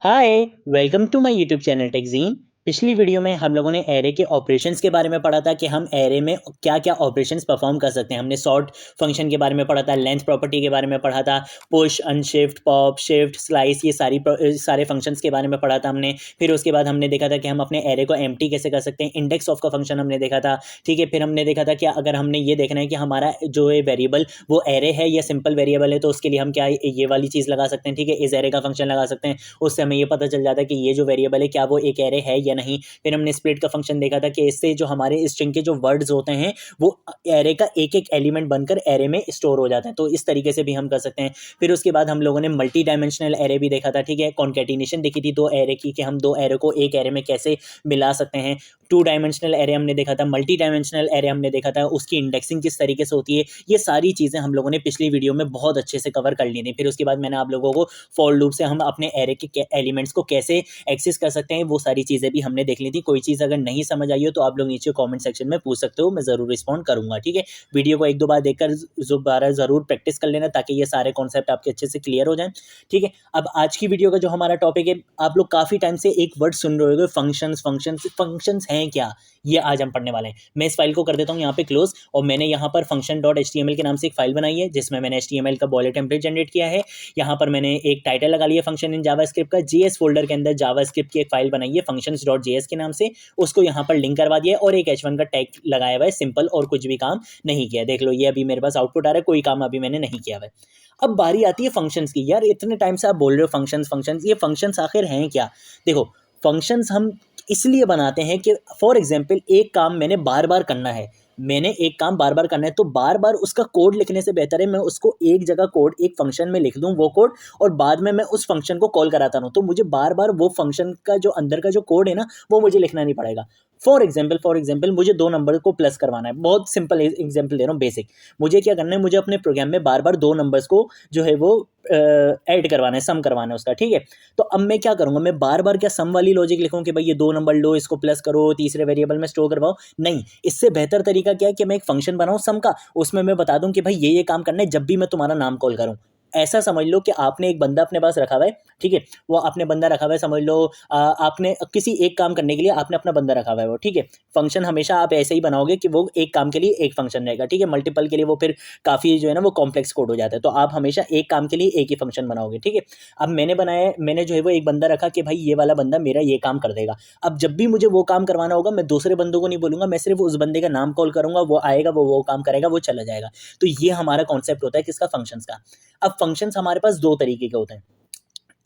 Hi, welcome to my YouTube channel TechGene. पिछली video में हम लोगों ने एरे के ऑपरेशंस के बारे में पढ़ा था कि हम एरे में क्या क्या ऑपरेशंस परफॉर्म कर सकते हैं। हमने सॉर्ट फंक्शन के बारे में पढ़ा था, लेंथ प्रॉपर्टी के बारे में पढ़ा था, push, unshift, pop, shift, slice, ये सारे फंक्शंस के बारे में पढ़ा था हमने। फिर उसके बाद हमने देखा था कि हम अपने एरे को एम्प्टी कैसे कर सकते हैं। इंडेक्स ऑफ का फंक्शन हमने देखा था। ठीक है, फिर हमने देखा था कि अगर हमने ये देखना है कि हमारा जो है वेरिएबल वो एरे है या सिंपल वेरिएबल है, तो उसके लिए हम क्या ये वाली चीज़ लगा सकते हैं। ठीक है, इस एरे का फंक्शन लगा सकते हैं। उससे हमें ये पता चल जाता है कि ये जो वेरिएबल है क्या वो एक एरे है या नहीं। फिर हमने स्प्लिट का फंक्शन देखा था कि इससे जो हमारे स्ट्रिंग के जो वर्ड्स होते हैं वो एरे का एक एक एलिमेंट बनकर एरे में स्टोर हो जाता है, तो इस तरीके से भी हम कर सकते हैं। फिर उसके बाद हम लोगों ने मल्टी डायमेंशनल एरे भी देखा था। ठीक है, कॉन्केटिनेशन देखी थी दो एरे की कि हम दो एरे को एक एरे में कैसे मिला सकते हैं। टू डायमेंशनल एरे हमने देखा था, मल्टी डायमेंशनल एरे हमने देखा था, उसकी इंडेक्सिंग किस तरीके से होती है। ये सारी चीज़ें हम लोगों ने पिछली वीडियो में बहुत अच्छे से कवर कर ली थी। फिर उसके बाद मैंने आप लोगों को फॉर लूप से हम अपने एरे के एलिमेंट्स को कैसे एक्सेस कर सकते हैं वो सारी चीज़ें भी हमने देख ली थी। कोई चीज़ अगर नहीं समझ आई हो तो आप लोग नीचे कमेंट सेक्शन में पूछ सकते हो, मैं ज़रूर रिस्पॉन्ड करूंगा। ठीक है, वीडियो को एक दो बार देखकर दोबारा ज़रूर प्रैक्टिस कर लेना ताकि ये सारे कॉन्सेप्ट आपके अच्छे से क्लियर हो जाएं। ठीक है, अब आज की वीडियो का जो हमारा टॉपिक है, आप लोग काफ़ी टाइम से एक वर्ड सुन रहे होंगे, फंक्शंस। फंक्शंस फंक्शंस हैं क्या, ये आज हम पढ़ने वाले हैं। मैं इस फाइल को कर देता हूँ यहाँ पे क्लोज, और मैंने यहाँ पर फंक्शन डॉट HTML के नाम से एक फाइल बनाई है जिसमें मैंने HTML का बॉयलर टेम्पलेट जनरेट किया है। यहाँ पर मैंने एक टाइटल लगा लिया फंक्शन इन जावास्क्रिप्ट का। JS फोल्डर के अंदर जावास्क्रिप्ट की एक फाइल बनाई है फंक्शंस डॉट JS के नाम से, उसको यहाँ पर लिंक करवा दिया और एक H1 का टैग लगाया हुआ है, सिंपल, और कुछ भी काम नहीं किया। देख लो, ये अभी मेरे पास आउटपुट आ रहा है, कोई काम अभी मैंने नहीं किया हुआ है। अब बारी आती है फंक्शंस की। यार इतने टाइम से आप बोल रहे हो फंक्शंस फंक्शंस, ये फंक्शंस आखिर हैं क्या। देखो, फंक्शंस हम इसलिए बनाते हैं कि फॉर एग्जांपल एक काम मैंने बार बार करना है, मैंने एक काम बार बार करना है, तो बार बार उसका कोड लिखने से बेहतर है मैं उसको एक जगह कोड एक फंक्शन में लिख दूं वो कोड, और बाद में मैं उस फंक्शन को कॉल कराता रहूं, तो मुझे बार बार वो फंक्शन का जो अंदर का जो कोड है ना वो मुझे लिखना नहीं पड़ेगा। फॉर एग्जाम्पल मुझे दो नंबर को प्लस करवाना है। बहुत सिंपल एग्जाम्पल दे रहा हूँ, बेसिक। मुझे क्या करना है, मुझे अपने प्रोग्राम में बार बार दो नंबर्स को जो है वो ऐड करवाना है, सम करवाना है उसका। ठीक है, तो अब मैं क्या करूंगा, मैं बार बार क्या सम वाली लॉजिक लिखूं कि भाई ये दो नंबर लो, इसको प्लस करो, तीसरे वेरिएबल में स्टोर करवाओ। नहीं, इससे बेहतर तरीका क्या है कि मैं एक फंक्शन बनाऊं सम का, उसमें मैं बता दूं कि भाई ये काम करना है जब भी मैं तुम्हारा नाम कॉल करूं। ऐसा समझ लो कि आपने एक बंदा अपने पास रखा हुआ है। ठीक है, वो आपने बंदा रखा हुआ है, समझ लो आपने किसी एक काम करने के लिए आपने अपना बंदा रखा हुआ है वो। ठीक है, फंक्शन हमेशा आप ऐसे ही बनाओगे कि वो एक काम के लिए एक फंक्शन रहेगा। ठीक है, मल्टीपल के लिए वो फिर काफ़ी जो है ना वो कॉम्प्लेक्स कोड हो जाता है, तो आप हमेशा एक काम के लिए एक ही फंक्शन बनाओगे। ठीक है, अब मैंने जो है वो एक बंदा रखा कि भाई ये वाला बंदा मेरा ये काम कर देगा। अब जब भी मुझे वो काम करवाना होगा मैं दूसरे बंदों को नहीं बोलूंगा, मैं सिर्फ उस बंदे का नाम कॉल करूंगा, वो आएगा, वो काम करेगा, वो चला जाएगा। तो ये हमारा कॉन्सेप्ट होता है किसका, फंक्शंस का। अब फंक्शंस हमारे पास दो तरीके के होते हैं।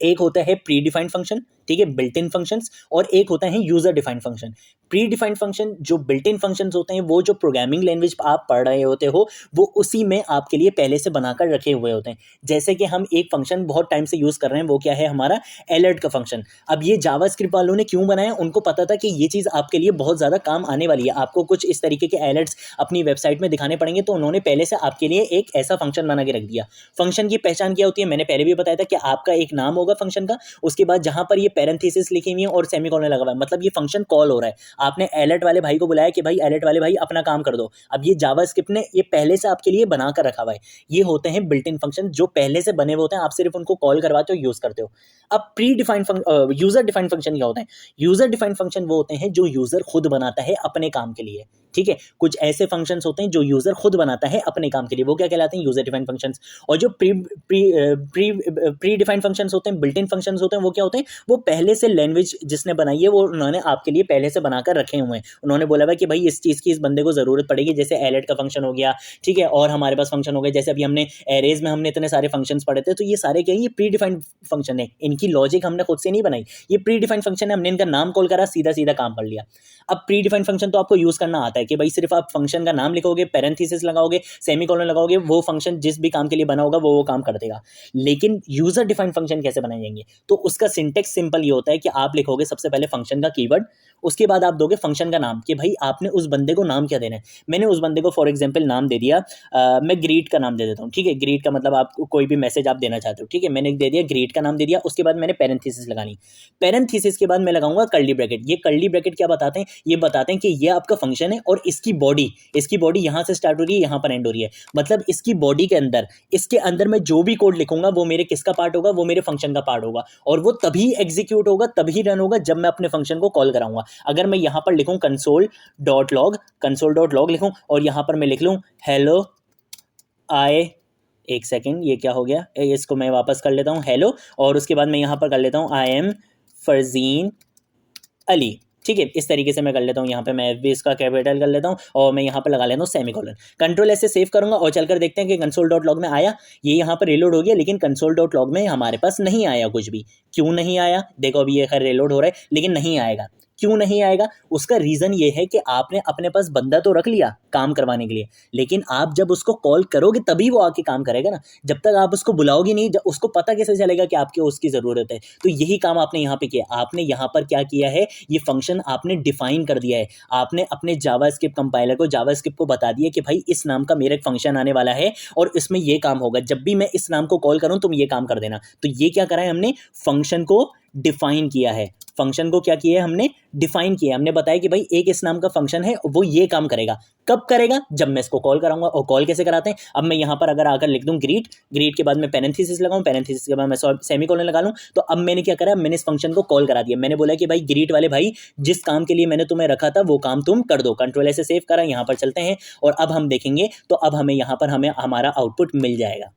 एक होता है प्री डिफाइंड फंक्शन, ठीक है, बिल्ट इन फंक्शंस, और एक होता है user defined function. Pre defined function जो बिल्ट इन फंक्शंस होते हैं, वो जो प्रोग्रामिंग लैंग्वेज आप पढ़ रहे होते हो वो उसी में आपके लिए पहले से बनाकर रखे हुए होते हैं। जैसे कि हम एक फंक्शन बहुत टाइम से यूज कर रहे हैं, वो क्या है, हमारा अलर्ट का फंक्शन। अब ये जावास्क्रिप्ट वालों ने क्यों बनाया, उनको पता था कि ये चीज़ आपके लिए बहुत ज़्यादा काम आने वाली है, आपको कुछ इस तरीके के अलर्ट्स अपनी वेबसाइट में दिखाने पड़ेंगे, तो उन्होंने पहले से आपके लिए एक ऐसा फंक्शन बना के रख दिया। फंक्शन की पहचान क्या होती है, मैंने पहले भी बताया था कि आपका एक नाम होगा फंक्शन का, उसके बाद जहां पर ये पैरेंथेसिस लिखी हुई है और सेमीकोलन लगा हुआ है, मतलब ये फंक्शन कॉल हो रहा है। आपने अलर्ट वाले भाई को बुलाया कि भाई अलर्ट वाले भाई अपना काम कर दो। अब ये जावास्क्रिप्ट ने ये पहले से आपके लिए बना कर रखा हुआ है। ये होते हैं बिल्ट इन फंक्शन जो पहले से बने हुए होते हैं, आप सिर्फ उनको कॉल करवाते हो, यूज करते हो। अब pre defined user defined function क्या होता है, यूजर डिफाइंड फंक्शन वो होते हैं जो यूजर खुद बनाता है अपने काम के लिए। ठीक है, कुछ ऐसे फंक्शंस होते हैं जो यूजर खुद बनाता है अपने काम के लिए, वो क्या कहलाते हैं, यूजर डिफाइंड फंक्शंस। और जो pre pre pre pre defined functions होते हैं, बिल्ट इन फंक्शंस होते हैं, वो क्या होते हैं, वो पहले से लैंग्वेज जिसने बनाई है वो उन्होंने आपके लिए पहले से बनाकर रखे हुए हैं। उन्होंने बोला हुआ कि भाई इस चीज़ की इस बंदे को ज़रूरत पड़ेगी, जैसे एलेट का फंक्शन हो गया। ठीक है, और हमारे पास फंक्शन हो गए, जैसे अभी हमने एरेज में हमने इतने सारे फंक्शंस पढ़े थे, तो ये सारे क्या है, ये प्री डिफाइंड फंक्शन है, इनकी लॉजिक हमने खुद से नहीं बनाई, ये प्री डिफाइंड फंक्शन है, हमने इनका नाम कॉल करा, सीधा सीधा काम कर लिया। अब प्री डिफाइंड फंक्शन तो आपको यूज़ करना आता है कि भाई सिर्फ आप फंक्शन का नाम लिखोगे, पैरेंथेसिस लगाओगे, सेमीकोलन लगाओगे, वो फंक्शन जिस भी काम के लिए बना होगा वो काम कर देगा। लेकिन यूजर डिफाइंड फंक्शन कैसे बनाए जाएंगे, तो उसका सिंटेक्स सिंपल ये होता है कि आप लिखोगे सबसे पहले फंक्शन का कीवर्ड, उसके बाद आप दोगे फंक्शन का नाम कि भाई आपने उस बंदे को नाम क्या देना है। मैंने उस बंदे को फॉर एग्जांपल नाम दे दिया, मैं ग्रीट का नाम दे देता हूँ। ठीक है, ग्रीट का मतलब आप कोई भी मैसेज आप देना चाहते हो। ठीक है, मैंने दे दिया, ग्रीट का नाम दे दिया, उसके बाद मैंने पैरेंथेसिस लगानी। पैरेंथेसिस के बाद मैं लगाऊंगा कर्ली ब्रैकेट। ये कर्ली ब्रैकेट क्या बताते हैं, ये बताते हैं कि ये आपका फंक्शन है और इसकी बॉडी यहाँ से स्टार्ट हो रही है, यहाँ पर एंड हो रही है। मतलब इसकी बॉडी के अंदर, इसके अंदर मैं जो भी कोड लिखूंगा वो मेरे किसका पार्ट होगा, वो मेरे फंक्शन का पार्ट होगा, और वो तभी एग्जीक्यूट होगा, तभी रन होगा जब मैं अपने फंक्शन को कॉल कराऊंगा। अगर मैं यहाँ पर लिखूं console.log लिखूं और यहाँ पर मैं लिख लूं हेलो आई, एक सेकेंड ये क्या हो गया, इसको मैं वापस कर लेता हूँ हेलो, और उसके बाद मैं यहाँ पर कर लेता हूँ आई एम फरजीन अली। ठीक है, इस तरीके से मैं कर लेता हूँ। यहाँ पे मैं भी इसका कैपिटल कर लेता हूँ और मैं यहाँ पर लगा लेता हूँ सेमीकोलन। कंट्रोल ऐसे सेव करूंगा और चलकर देखते हैं कि console.log में आया। ये यहाँ पर रिलोड हो गया, लेकिन console.log में हमारे पास नहीं आया कुछ भी। क्यों नहीं आया, देखो अभी ये खैर रिलोड हो रहा है लेकिन नहीं आएगा। क्यों नहीं आएगा, उसका रीज़न ये है कि आपने अपने पास बंदा तो रख लिया काम करवाने के लिए, लेकिन आप जब उसको कॉल करोगे तभी वो आके काम करेगा ना। जब तक आप उसको बुलाओगे नहीं, जब उसको पता कैसे चलेगा कि आपके उसकी ज़रूरत है। तो यही काम आपने यहाँ पे किया। आपने यहाँ पर क्या किया है, ये फंक्शन आपने डिफाइन कर दिया है। आपने अपने जावास्क्रिप्ट कंपाइलर को, जावास्क्रिप्ट को बता दिया कि भाई इस नाम का मेरा एक फंक्शन आने वाला है और इसमें ये काम होगा, जब भी मैं इस नाम को कॉल करूँ तुम ये काम कर देना। तो ये क्या करा है हमने, फंक्शन को डिफाइन किया है। फंक्शन को क्या किया है हमने, डिफाइन किया है। हमने बताया कि भाई एक इस नाम का फंक्शन है, वो ये काम करेगा। कब करेगा, जब मैं इसको कॉल कराऊंगा। और कॉल कैसे कराते हैं, अब मैं यहाँ पर अगर आकर लिख दूं ग्रीट के बाद मैं पेरेंथेसिस लगाऊं, पेरेंथेसिस के बाद मैं सेमीकोलन लगा लूं, तो अब मैंने क्या करा, मैंने इस फंक्शन को कॉल करा दिया। मैंने बोला कि भाई ग्रीट वाले भाई, जिस काम के लिए मैंने तुम्हें रखा था वो काम तुम कर दो। कंट्रोल ऐसे सेव करा, यहाँ पर चलते हैं और अब हम देखेंगे तो अब हमें यहाँ पर हमें हमारा आउटपुट मिल जाएगा।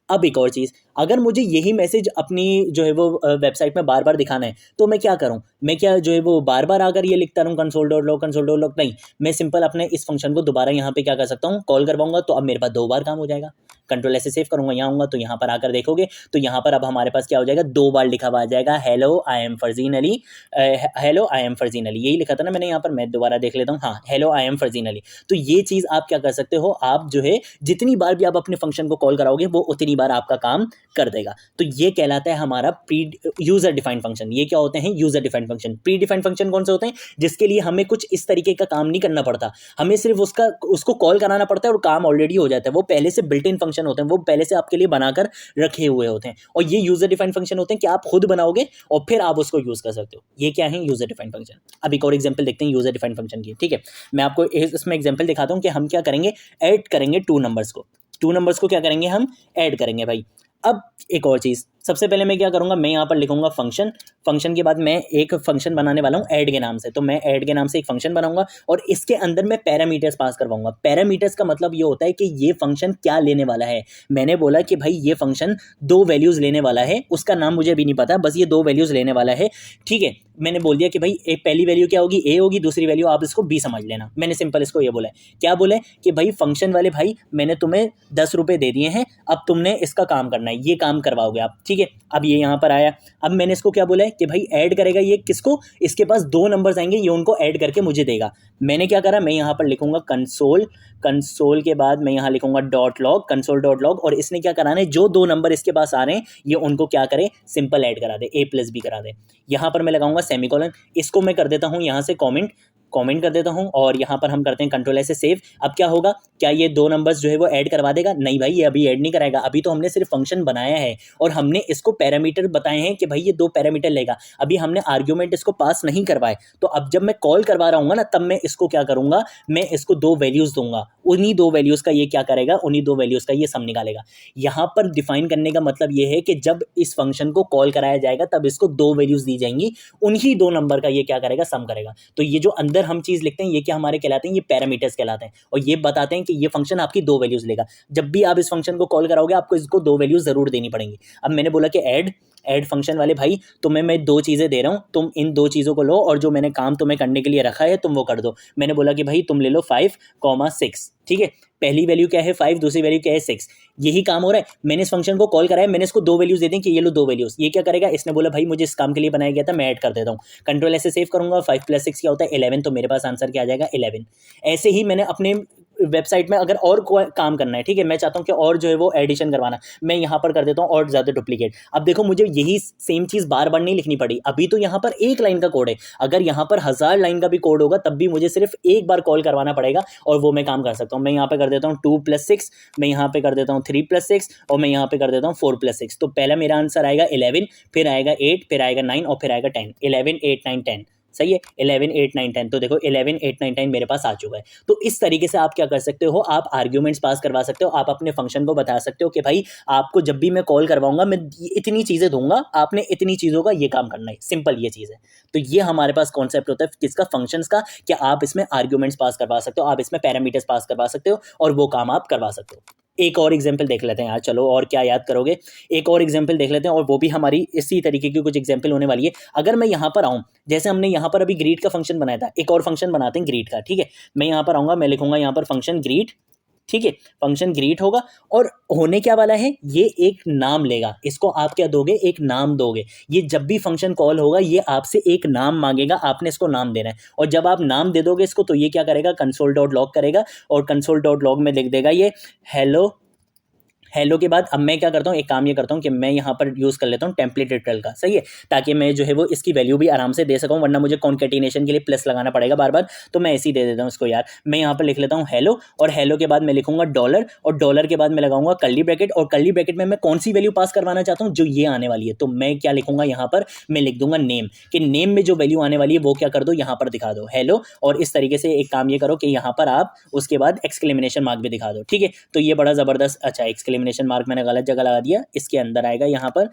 अब एक और चीज़, अगर मुझे यही मैसेज अपनी जो है वो वेबसाइट में बार बार दिखाना है तो मैं क्या करूं, मैं क्या जो है वो बार बार आकर ये लिखता रहूं console.log, नहीं, मैं सिंपल अपने इस फंक्शन को दोबारा यहाँ पे क्या कर सकता हूँ, कॉल करवाऊंगा। तो अब मेरे पास 2 बार काम हो जाएगा। कंट्रोल ऐसे सेव करूंगा, यहाँ आऊँगा तो यहाँ पर आकर देखोगे तो यहाँ पर अब हमारे पास क्या हो जाएगा, 2 बार लिखा हुआ आ जाएगा hello I am Farzeen Ali, hello I am Farzeen Ali, यही लिखा था ना मैंने यहाँ पर। मैं दोबारा देख लेता हूँ, हाँ hello I am Farzeen Ali. तो ये चीज़ आप क्या कर सकते हो, आप जो है जितनी बार भी आप अपने फंक्शन को कॉल कराओगे वो उतनी बार आपका काम कर देगा। तो ये कहलाता है हमारा प्री यूजर डिफाइंड फंक्शन। ये क्या होते हैं, user defined function. Pre defined function कौन से होते हैं, जिसके लिए हमें कुछ इस तरीके का काम नहीं करना पड़ता, हमें सिर्फ उसको कॉल कराना पड़ता है और काम ऑलरेडी हो जाता है। वो पहले से बिल्ट इन फंक्शन होते हैं, वो पहले से आपके लिए बनाकर रखे हुए होते हैं। और ये यूजर डिफाइंड फंक्शन होते हैं कि आप खुद बनाओगे और फिर आप उसको यूज कर सकते हो। ये क्या है, यूजर डिफाइंड फंक्शन। अब एक और एग्जांपल देखते हैं यूजर डिफाइंड फंक्शन की। ठीक है, मैं आपको इसमें एग्जांपल दिखाता हूं कि हम क्या करेंगे, ऐड करेंगे 2 नंबर्स को क्या करेंगे, हम ऐड करेंगे भाई। अब एक और चीज़, सबसे पहले मैं क्या करूंगा, मैं यहाँ पर लिखूंगा फंक्शन के बाद मैं एक फंक्शन बनाने वाला हूँ ऐड के नाम से। तो मैं ऐड के नाम से एक फंक्शन बनाऊंगा और इसके अंदर मैं पैरामीटर्स पास करवाऊंगा। पैरामीटर्स का मतलब ये होता है कि ये फंक्शन क्या लेने वाला है। मैंने बोला कि भाई ये फंक्शन 2 वैल्यूज़ लेने वाला है, उसका नाम मुझे भी नहीं पता, बस ये 2 वैल्यूज़ लेने वाला है। ठीक है, मैंने बोल दिया कि भाई एक पहली वैल्यू क्या होगी, ए होगी, दूसरी वैल्यू आप इसको बी समझ लेना। मैंने सिंपल इसको ये बोला है, क्या बोला है कि भाई फंक्शन वाले भाई मैंने तुम्हें 10 रुपये दे दिए हैं, अब तुमने इसका काम करना है, ये काम करवाओगे आप। ठीक है, अब ये यहाँ पर आया। अब मैंने इसको क्या बोला है कि भाई ऐड करेगा ये किसको, इसके पास 2 नंबर्स आएंगे, ये उनको ऐड करके मुझे देगा। मैंने क्या करा, मैं यहाँ पर लिखूंगा कंसोल के बाद मैं यहाँ लिखूंगा console.log, और इसने क्या कराना है, जो 2 नंबर इसके पास आ रहे हैं ये उनको क्या करे, सिंपल ऐड करा दे, a+b करा दे। यहाँ पर मैं लगाऊंगा सेमीकोलन, इसको मैं कर देता हूँ यहाँ से कमेंट कर देता हूं और यहाँ पर हम करते हैं कंट्रोल ऐसे सेव। अब क्या होगा, क्या ये 2 नंबर्स जो है वो ऐड करवा देगा, नहीं भाई ये अभी ऐड नहीं कराएगा। अभी तो हमने सिर्फ फंक्शन बनाया है और हमने इसको पैरामीटर बताए हैं कि भाई ये 2 पैरामीटर लेगा, अभी हमने आर्ग्यूमेंट इसको पास नहीं करवाए। तो अब जब मैं कॉल करवा रहा हूँ ना, तब मैं इसको क्या करूँगा, मैं इसको 2 वैल्यूज़ दूंगा, उन्हीं 2 वैल्यूज़ का ये क्या करेगा, उन्हीं 2 वैल्यूज़ का ये सम निकालेगा। यहाँ पर डिफाइन करने का मतलब ये है कि जब इस फंक्शन को कॉल कराया जाएगा तब इसको 2 वैल्यूज़ दी जाएंगी, उन्हीं 2 नंबर का ये क्या करेगा, सम करेगा। तो ये जो अंदर हम चीज़ लिखते हैं ये क्या हमारे कहलाते हैं, ये पैरामीटर्स कहलाते हैं। और ये बताते हैं कि ये फंक्शन आपकी 2 वैल्यूज़ लेगा। जब भी आप इस फंक्शन को कॉल कराओगे आपको इसको 2 वैल्यूज़ ज़रूर देनी पड़ेंगी। अब मैंने बोला कि ऐड फंक्शन वाले भाई तुम्हें मैं 2 चीज़ें दे रहा हूँ, तुम इन 2 चीज़ों को लो और जो मैंने काम तुम्हें करने के लिए रखा है तुम वो कर दो। मैंने बोला कि भाई तुम ले लो 5,6। ठीक है, पहली वैल्यू क्या है 5, दूसरी वैल्यू क्या है 6। यही काम हो रहा है। मैंने इस फंक्शन को कॉल कराया, मैंने इसको 2 वैल्यूज दे दी कि ये लो 2 वैल्यूज। ये क्या करेगा, इसने बोला भाई मुझे इस काम के लिए बनाया गया था, मैं ऐड कर देता हूँ। कंट्रोल ऐसे सेव करूंगा, 5 + 6 क्या होता है 11, तो मेरे पास आंसर क्या आ जाएगा 11। ऐसे ही मैंने अपने वेबसाइट में अगर और कोई काम करना है, ठीक है, मैं चाहता हूँ कि और जो है वो एडिशन करवाना, मैं यहाँ पर कर देता हूँ और ज़्यादा डुप्लीकेट। अब देखो मुझे यही सेम चीज़ बार बार नहीं लिखनी पड़ी, अभी तो यहाँ पर 1 लाइन का कोड है। अगर यहाँ पर 1000 लाइन का भी कोड होगा तब भी मुझे सिर्फ एक बार कॉल करवाना पड़ेगा और वो मैं काम कर सकता हूँ। मैं यहाँ पे कर देता हूँ 2 + 6, मैं यहाँ पे कर देता हूँ 3 + 6 और मैं यहाँ पे कर देता हूँ 4 + 6। तो पहला मेरा आंसर आएगा 11, फिर आएगा 8, फिर आएगा 9 और फिर आएगा 10। 11, 8, 9, 10 सही है, 11 8 9 10, तो देखो 11 8 9 10 मेरे पास आ चुका है। तो इस तरीके से आप क्या कर सकते हो, आप आर्ग्यूमेंट्स पास करवा सकते हो, आप अपने फंक्शन को बता सकते हो कि भाई आपको जब भी मैं कॉल करवाऊंगा मैं इतनी चीज़ें दूंगा, आपने इतनी चीज़ों का ये काम करना है, सिंपल ये चीज़ है। तो ये हमारे पास कॉन्सेप्ट होता है किसका, फंक्शंस का, कि आप इसमें आर्ग्यूमेंट्स पास करवा सकते हो, आप इसमें पैरामीटर्स पास करवा सकते हो और वो काम आप करवा सकते हो। एक और एग्जाम्पल देख लेते हैं यार, चलो और क्या याद करोगे, एक और एग्जाम्पल देख लेते हैं, और वो भी हमारी इसी तरीके की कुछ एग्जाम्पल होने वाली है। अगर मैं यहाँ पर आऊँ, जैसे हमने यहाँ पर अभी ग्रीट का फंक्शन बनाया था, एक और फंक्शन बनाते हैं ग्रीट का, ठीक है। मैं यहाँ पर आऊँगा, मैं लिखूंगा यहाँ पर फंक्शन ग्रीट, ठीक है, फंक्शन ग्रीट होगा, और होने क्या वाला है, ये एक नाम लेगा, इसको आप क्या दोगे, एक नाम दोगे। ये जब भी फंक्शन कॉल होगा ये आपसे एक नाम मांगेगा, आपने इसको नाम देना है, और जब आप नाम दे दोगे इसको तो ये क्या करेगा, कंसोल डॉट लॉग करेगा, और कंसोल डॉट लॉग में लिख देगा ये हेलो। हेलो के बाद अब मैं क्या करता हूँ, एक काम ये करता हूँ कि मैं यहाँ पर यूज़ कर लेता हूँ टेम्पलेट लिटरल का, सही है, ताकि मैं जो है वो इसकी वैल्यू भी आराम से दे सकूँ, वरना मुझे कॉन्केटिनेशन के लिए प्लस लगाना पड़ेगा बार बार, तो मैं ऐसे ही दे देता हूँ इसको यार। मैं यहाँ पर लिख लेता हूँ हेलो, और हेलो के बाद मैं लिखूंगा डॉलर, और डॉलर के बाद मैं लगाऊंगा कर्ली ब्रैकेट, और कर्ली ब्रैकेट में मैं कौन सी वैल्यू पास करवाना चाहता हूँ, जो ये आने वाली है, तो मैं क्या लिखूंगा यहाँ पर, मैं लिख दूंगा नेम, कि नेम में जो वैल्यू आने वाली है वो क्या कर दो, यहाँ पर दिखा दो हेलो, और इस तरीके से एक काम ये करो कि यहाँ पर आप उसके बाद एक्सक्लेमेनेशन मार्क भी दिखा दो, ठीक है। तो ये बड़ा ज़बरदस्त, अच्छा एक्सक्लेमेनेशन मार्क मैंने गलत जगह लगा दिया, इसके अंदर आएगा यहाँ पर,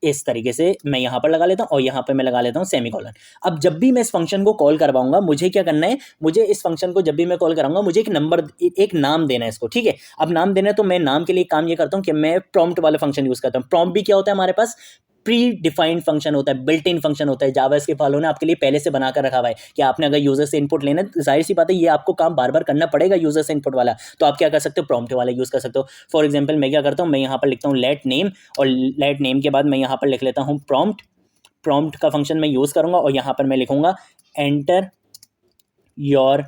इस तरीके से मैं यहाँ पर लगा लेता हूँ, और यहाँ पे मैं लगा लेता हूँ सेमीकोलन। अब जब भी मैं इस फंक्शन को कॉल करवाऊंगा, मुझे क्या करना है, मुझे इस फंक्शन को जब भी मैं कॉल कराऊंगा मुझे एक नंबर, एक नाम देना है इसको, ठीक है। अब नाम देना है तो मैं नाम के लिए काम ये करता हूँ कि मैं प्रॉम्प्ट वाला फंक्शन यूज़ करता हूँ। प्रॉम्प्ट भी क्या होता है, हमारे पास प्री डिफाइंड फंक्शन होता है, बिल्ट इन फंक्शन होता है, जावास्क्रिप्ट वालों ने आपके लिए पहले से बना कर रखा हुआ है कि आपने अगर यूजर से इनपुट लेना है, जाहिर सी बात है ये आपको काम बार बार करना पड़ेगा यूजर से इनपुट वाला, तो आप क्या कर सकते हो, प्रॉम्प्ट वाला यूज़ कर सकते हो। फॉर एग्जाम्पल मैं क्या करता हूँ, मैं यहाँ पर लिखता हूँ लेट नेम, और लेट नेम के बाद मैं यहाँ पर लिख लेता हूँ प्रॉम्प्ट, प्रॉम्प्ट का फंक्शन मैं यूज़ करूँगा, और यहाँ पर मैं लिखूँगा एंटर योर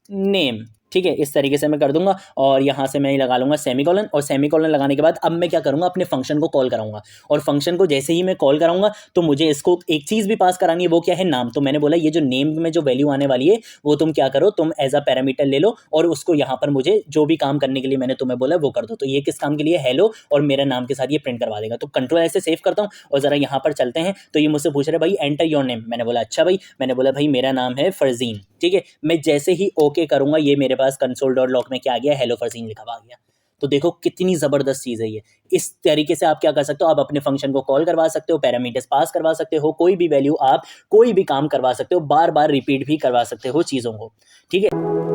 नेम, ठीक है, इस तरीके से मैं कर दूंगा, और यहाँ से मैं लगा लूंगा सेमीकोलन, और सेमीकोलन लगाने के बाद अब मैं क्या करूंगा, अपने फंक्शन को कॉल कराऊंगा, और फंक्शन को जैसे ही मैं कॉल कराऊंगा तो मुझे इसको एक चीज़ भी पास करानी है, वो क्या है, नाम। तो मैंने बोला ये जो नेम में जो वैल्यू आने वाली है वो तुम क्या करो, तुम एज अ पैरामीटर ले लो, और उसको यहाँ पर मुझे जो भी काम करने के लिए मैंने तुम्हें बोला वो कर दो। तो ये किस काम के लिए, हेलो, और मेरे नाम के साथ ये प्रिंट करवा देगा। तो कंट्रोल ऐसे सेव करता हूँ, और ज़रा यहाँ पर चलते हैं, तो ये मुझसे पूछ रहे भाई एंटर योर नेम, मैंने बोला अच्छा भाई, मैंने बोला भाई मेरा नाम है फरजीन, ठीक है। मैं जैसे ही ओके करूंगा ये मेरे पास कंसोल डॉट लॉग में क्या आ गया, हेलो फरजीन लिखा हुआ आ गया। तो देखो कितनी ज़बरदस्त चीज़ है ये। इस तरीके से आप क्या कर सकते हो, आप अपने फंक्शन को कॉल करवा सकते हो, पैरामीटर्स पास करवा सकते हो, कोई भी वैल्यू आप कोई भी काम करवा सकते हो, बार बार रिपीट भी करवा सकते हो चीज़ों को, ठीक है।